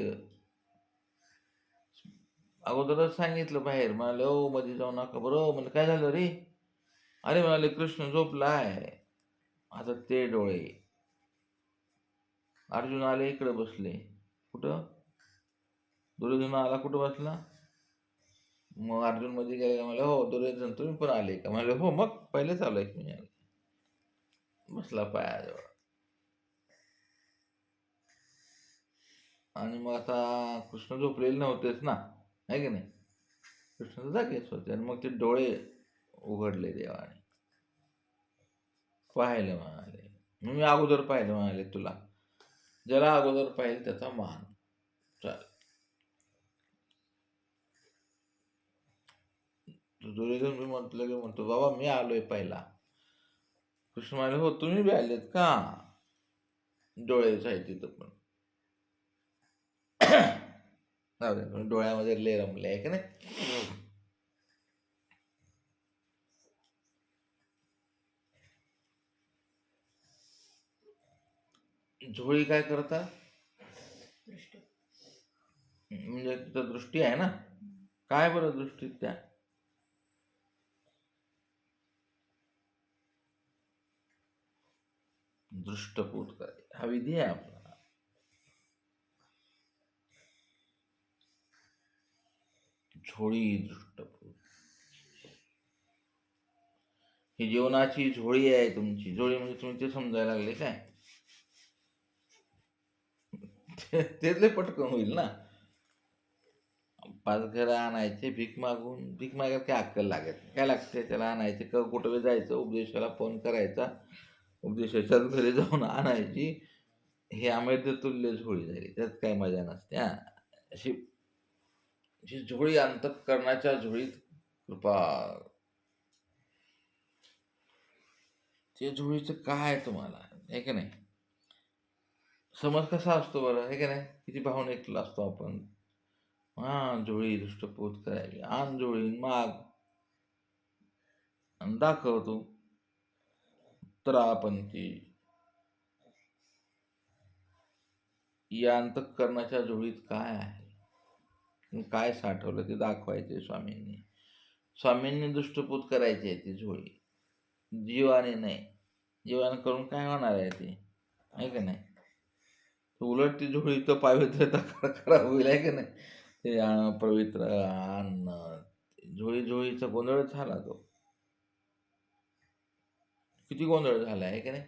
अगोदरच सांगितलं बाहेर, म्हणाले ओ मध्ये जाऊ नका. बरोबर म्हणजे काय झालं रे, अरे म्हणाले कृष्ण झोपलाय. आता ते डोळे, अर्जुन आले इकडे बसले. कुठं, दुर्योधन आला कुठं बसला. मग अर्जुन मध्ये गेले, मला हो दुर्योधन तुम्ही पण आले का, म्हणाले हो, मग पहिलेच आलोय मी. बसला पायाजवळ. आणि मग आता कृष्ण झोपलेले नव्हतेच ना, आहे की नाही, कृष्ण तर जागेच होते. आणि मग ते डोळे उघडले देवाने, पाहिले. म्हणाले मी अगोदर पाहिलं, म्हणाले तुला ज्याला अगोदर पाहिजे त्याचा मान. चाल, दुर्योधन मी म्हटलं की म्हणतो बाबा मी आलोय पहिला. कृष्ण म्हणाले हो तुम्ही बी आलेत का, डोळेच आहे तिथं पण. डोळ्यामध्ये ले रमले आहे की नाही. झोळी काय करतात, म्हणजे तिथं दृष्टी आहे ना, काय बरं दृष्टी त्या, दृष्टपूत करे हा विधी आहे आपला. झोळी दृष्टपूत, ही जीवनाची झोळी आहे तुमची. झोळी म्हणजे तुम्ही ते समजायला लागले काय, तेच पटकन होईल ना. 5 घरं आणायचे भीक मागून, भीक मागायला काय अक्कल लागत, काय लागते त्याला, आणायचे का कुठं जायचं, उपदेशाला फोन करायचा, उपदेशाच्याच घरी जाऊन आणायची. हे अमेर तुल्य झोळी झाली, त्यात काय मजा नसते. अशी झोळी अंतःकरणाच्या झोळीत कृपा, ते झोळीचं काय तुम्हाला आहे की नाही. समज कसा असतो बरं आहे की नाही, किती भावनिक असतो आपण. झोळी दृष्टपूत करायची, आण झोळी माग आणि दाखवतो त्रापंथी. या अंतःकरणाच्या झोळीत काय आहे, काय साठवलं ते दाखवायचे स्वामींनी. स्वामींनी दृष्टपूत करायची आहे ती झोळी, जीवाने नाही. जीवाने करून काय होणार आहे ते, आहे का नाही. उलट ती झोळी तर पावित्र्यता खराब होईल, आहे का नाही. ते पवित्र अन्न झोळीचा गोंधळ झाला तो. किती गोंधळ झाला आहे का नाही.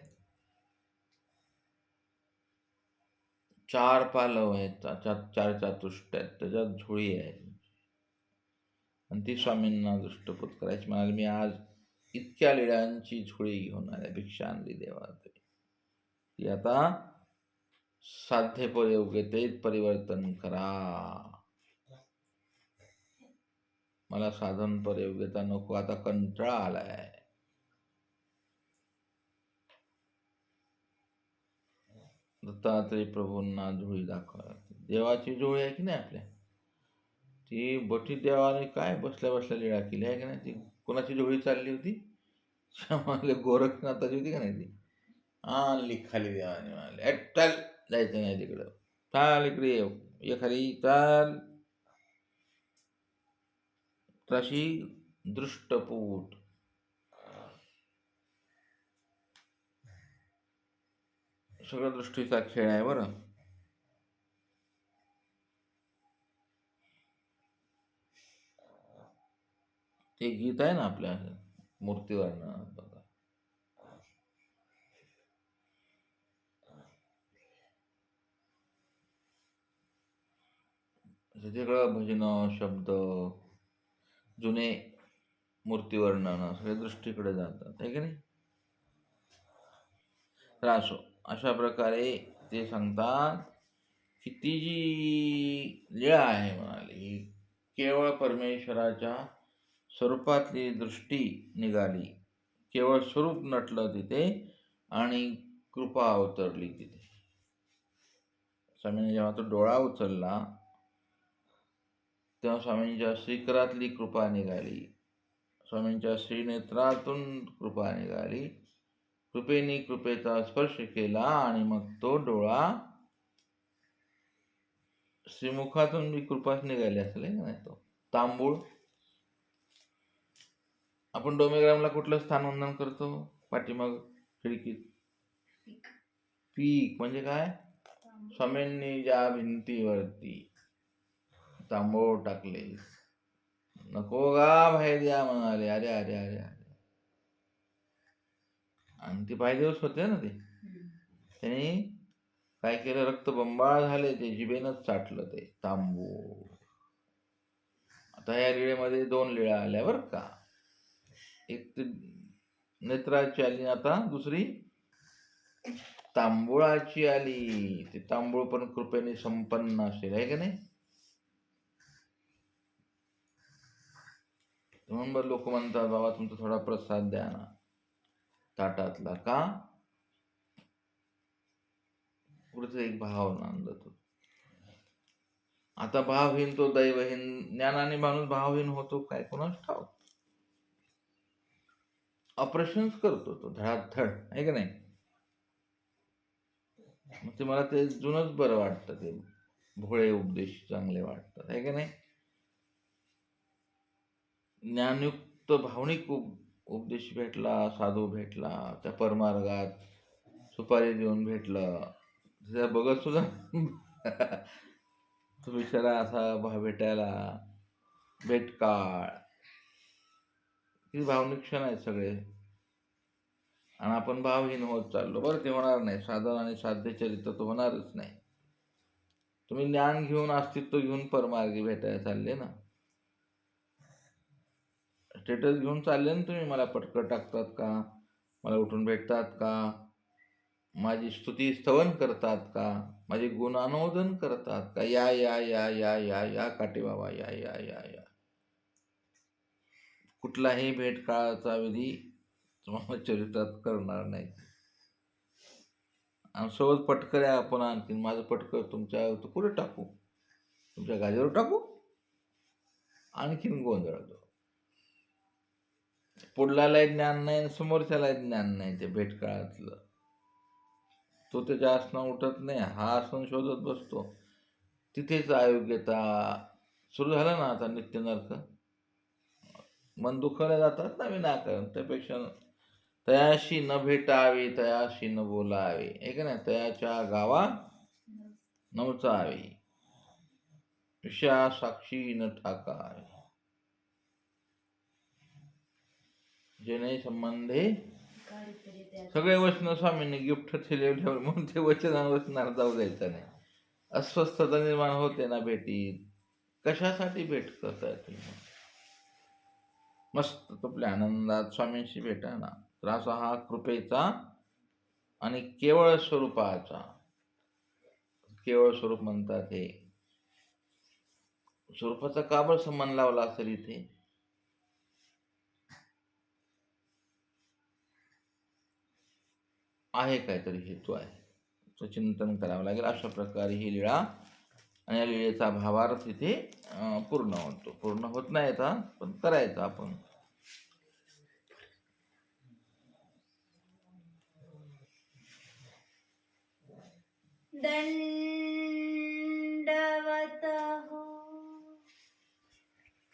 4 पालव आहेत, 4 चातुष्ट आहेत, त्याच्यात झोळी आहे आणि ती स्वामींना दृष्टपूत करायची. म्हणाले मी आज इतक्या लीळांची झोळी घेऊन आल्या, भिक्षा आणली देवा. ती आता साध्य योग्यतेत परिवर्तन करा. मला साधन योग्यता नको, आता कंटाळा आलाय. दत्तात्रय प्रभूंना झोळी दाखवा. देवाची झोळी आहे की नाही आपल्या, ती बठी देवाने काय बसल्या बसल्या लीळा केली आहे की नाही. ती कोणाची झोळी चालली होती, म्हणाले गोरखनाथाची होती का नाही. ती आणली खाली देवाने, म्हणाले चल जायचं नाही तिकडं, चाल इकडे ये खाली चाल. तशी दृष्टपूत सगळं दृष्टीचा खेळ आहे बरं. ते गीत आहे ना आपल्या मूर्तीवरनं बघा, सगळं भजन शब्द जुने मूर्तीवर्णन सगळे दृष्टीकडे जातात, आहे की नाही. तर असो, अशा प्रकारे ते सांगतात की ती जी लीळा आहे म्हणाली, केवळ परमेश्वराच्या स्वरूपातली दृष्टी निघाली, केवळ स्वरूप नटलं तिथे आणि कृपा अवतरली तिथे. स्वामींनी जेव्हा तो डोळा उचलला तेव्हा स्वामींच्या श्रीकरातली कृपा निघाली, स्वामींच्या श्रीनेत्रातून कृपा निघाली. कृपेने कृपेचा स्पर्श केला आणि मग तो डोळा श्रीमुखातून मी कृपाच निघाली असेल नाही. तो तांबूळ, आपण डोमेग्रामला कुठलं स्थानवंदन करतो, पाठीमाग खिडकीत पीक म्हणजे काय, स्वामींनी ज्या भिंतीवरती तांबूळ टाकले, नको गा बाहेर या म्हणाले. अरे अरे अरे अरे, आणि ते पाय दिवस होते ना, ते त्यांनी काय केलं, रक्तबंबाळ झाले, ते जिभेनंच चाटलं ते तांबूळ. आता या लीळेमध्ये 2 लीळा आल्या बरं का, एक ते नेत्राची आली, आता दुसरी तांबूळाची आली. ते तांबूळ पण कृपेने संपन्न असेल, आहे का नाही. म्हणून लोक म्हणतात बाबा तुमचा थोडा प्रसाद द्या ना ताटातला, का पुढचं एक भाव आणलं. आता भावहीन तो दैवहीन, ज्ञानाने माणूस भावहीन होतो काय कोणाच ठाव. ऑपरेशन्स करतो तो धडाधड, आहे का नाही. मग ते मला ते जुनच बरं वाटतं, ते भोळे उपदेश चांगले वाटतात, आहे का नाही. ज्ञानयुक्त भावनिक उपदेश भेटला, साधू भेटला, त्या परमार्गात सुपारी देऊन भेटलं, त्या बघत सुद्धा तो बिचारा असा भेटायला भेटकाळ, ही भावनिक क्षण आहेत सगळे, आणि आपण भावहीन होत चाललो. बरं, ते होणार नाही. साधन आणि साध्य चरित्र तर होणारच नाही. तुम्ही ज्ञान घेऊन, अस्तित्व घेऊन परमार्गी भेटायला चालले ना, स्टेटस घेऊन चालले ना तुम्ही. मला पटकं टाकतात का, मला उठून भेटतात का, माझी स्तुती स्तवन करतात का, माझे गुणानुमोदन करतात का, या या या या या या काटे बाबा, या या या या. कुठलाही भेट काळाचा विधी तुम्हाला चरित्रात करणार नाही. आणि सोबत पटकऱ्या आपण, आणखीन माझं पटकं तुमच्या कुठे टाकू, तुमच्या गादीवर टाकू. आणखीन गोंधळतो. पुढल्यालाही ज्ञान नाही, समोरच्यालाही ज्ञान नाही ते भेटकाळातलं. तो त्याच्या आसनं उठत नाही, हा आसन शोधत बसतो. तिथेच अयोग्यता सुरू झालं ना. आता नित्य नरक मन दुखावल्या जातात ना विनाकारण. त्यापेक्षा तयाशी न भेटावे, तयाशी न बोलावे, हे का नाही. तयाच्या गावा नवचावे, विषया साक्षी न ठाकावे, जेणे संबंधे सगळे वचन स्वामींनी गिफ्ट ठेवले म्हणून ते वचनावर जाऊ द्यायचं नाही. अस्वस्थता निर्माण होते ना भेटीत. कशासाठी भेट करताय तुम्ही? मस्त तुपल्या आनंदात स्वामींशी भेटा ना. तर असा हा कृपेचा आणि केवळ स्वरूपाचा, केवळ स्वरूप म्हणतात हे. स्वरूपाचा का बरं संबंध लावला असेल इथे? आहे काहीतरी हेतू आहे, तो चिंतन करावं लागेल. अशा प्रकारे ही लीळा आणि या लीळेचा भावार्थ इथे पूर्ण होतो. पूर्ण होत नाही आता, पण करायचा आपण. दंड